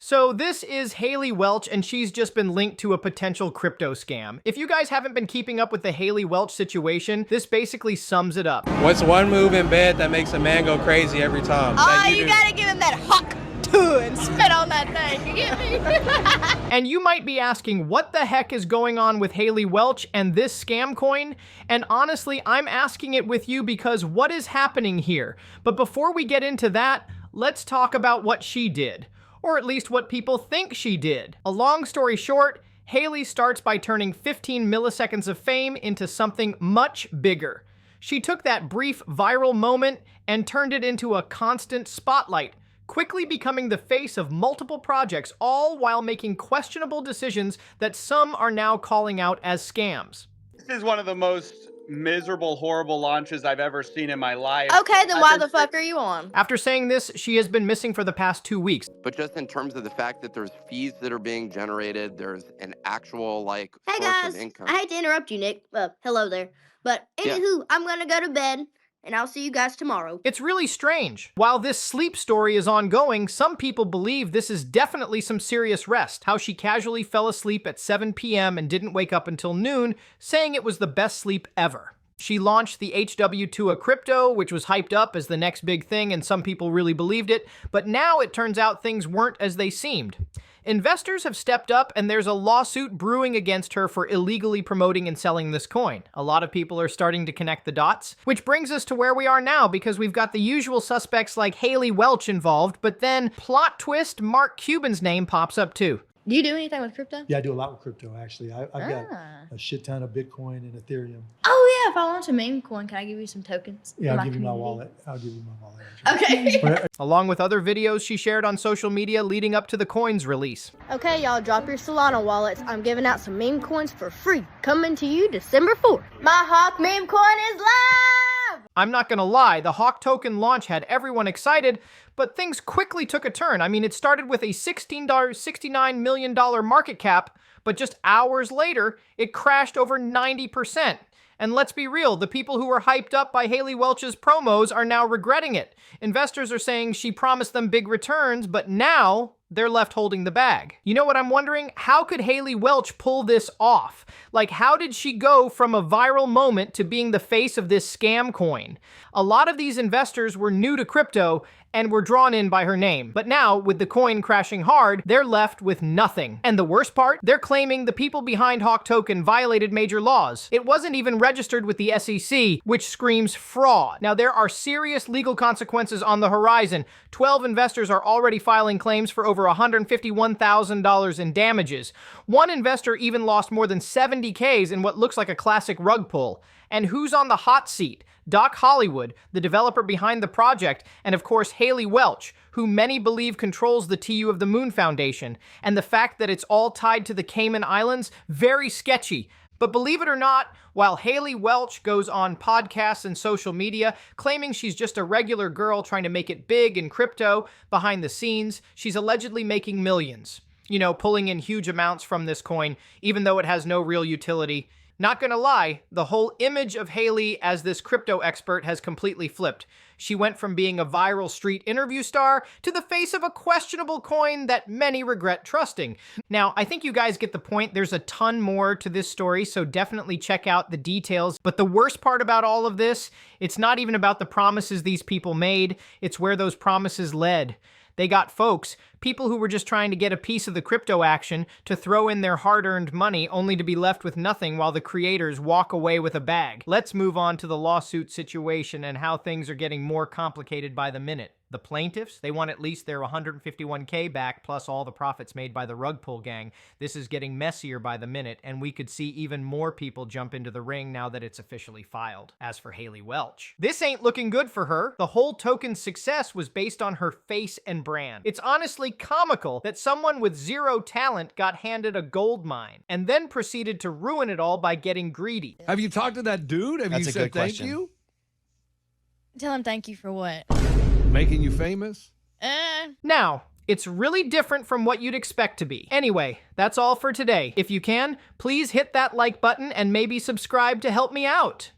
So this is Haley Welch, and she's just been linked to a potential crypto scam. If you guys haven't been keeping up with the Haley Welch situation, this basically sums it up. What's one move in bed that makes a man go crazy every time? You gotta give him that Hawk Tuah and spit on that thing, you get me? And you might be asking, what the heck is going on with Haley Welch and this scam coin? And honestly, I'm asking it with you because what is happening here? But before we get into that, let's talk about what she did. Or at least what people think she did. A long story short, Haley starts by turning 15 milliseconds of fame into something much bigger. She took that brief viral moment and turned it into a constant spotlight, quickly becoming the face of multiple projects, all while making questionable decisions that some are now calling out as scams. This is one of the most miserable, horrible launches I've ever seen in my life. Okay, then why the fuck are you on? After saying this, she has been missing for the past 2 weeks. But just in terms of the fact that there's fees that are being generated, there's an actual, Hey source guys, of income. I hate to interrupt you, Nick. Hello there. But anywho, I'm gonna go to bed, and I'll see you guys tomorrow. It's really strange. While this sleep story is ongoing, some people believe this is definitely some serious rest. How she casually fell asleep at 7 p.m. and didn't wake up until noon, saying it was the best sleep ever. She launched the HW Tuah crypto, which was hyped up as the next big thing, and some people really believed it, but now it turns out things weren't as they seemed. Investors have stepped up, and there's a lawsuit brewing against her for illegally promoting and selling this coin. A lot of people are starting to connect the dots, which brings us to where we are now, because we've got the usual suspects like Haley Welch involved, but then, plot twist, Mark Cuban's name pops up too. Do you do anything with crypto? Yeah, I do a lot with crypto, actually. I've got a shit ton of Bitcoin and Ethereum. Oh yeah, if I want a meme coin, can I give you some tokens? Yeah, I'll give you my wallet. I'll give you my wallet. Okay. Along with other videos she shared on social media leading up to the coin's release. Okay, y'all, drop your Solana wallets. I'm giving out some meme coins for free. Coming to you December 4th. My Hawk meme coin is live! I'm not gonna lie, the Hawk token launch had everyone excited, but things quickly took a turn. I mean, it started with a $69 million market cap, but just hours later, it crashed over 90%. And let's be real, the people who were hyped up by Haley Welch's promos are now regretting it. Investors are saying she promised them big returns, but now they're left holding the bag. You know what I'm wondering? How could Haley Welch pull this off? Like, how did she go from a viral moment to being the face of this scam coin? A lot of these investors were new to crypto and were drawn in by her name. But now, with the coin crashing hard, they're left with nothing. And the worst part? They're claiming the people behind Hawk Token violated major laws. It wasn't even registered with the SEC, which screams fraud. Now, there are serious legal consequences on the horizon. 12 investors are already filing claims for over $151,000 in damages. One investor even lost more than 70Ks in what looks like a classic rug pull. And who's on the hot seat? Doc Hollywood, the developer behind the project, and of course Haley Welch, who many believe controls the TU of the Moon Foundation. And the fact that it's all tied to the Cayman Islands, very sketchy. But believe it or not, while Haley Welch goes on podcasts and social media claiming she's just a regular girl trying to make it big in crypto, behind the scenes, she's allegedly making millions. You know, pulling in huge amounts from this coin, even though it has no real utility. Not gonna lie, the whole image of Haley as this crypto expert has completely flipped. She went from being a viral street interview star to the face of a questionable coin that many regret trusting. Now, I think you guys get the point. There's a ton more to this story, so definitely check out the details. But the worst part about all of this, it's not even about the promises these people made, it's where those promises led. They got folks, people who were just trying to get a piece of the crypto action, to throw in their hard-earned money only to be left with nothing while the creators walk away with a bag. Let's move on to the lawsuit situation and how things are getting more complicated by the minute. The plaintiffs, they want at least their $151K back plus all the profits made by the rug pull gang. This is getting messier by the minute, and we could see even more people jump into the ring now that it's officially filed. As for Haley Welch, this ain't looking good for her. The whole token's success was based on her face and brand. It's honestly comical that someone with zero talent got handed a gold mine and then proceeded to ruin it all by getting greedy. Have you talked to that dude? Have you said thank you? Tell him thank you for what? Making you famous? Now, it's really different from what you'd expect to be. Anyway, that's all for today. If you can, please hit that like button and maybe subscribe to help me out.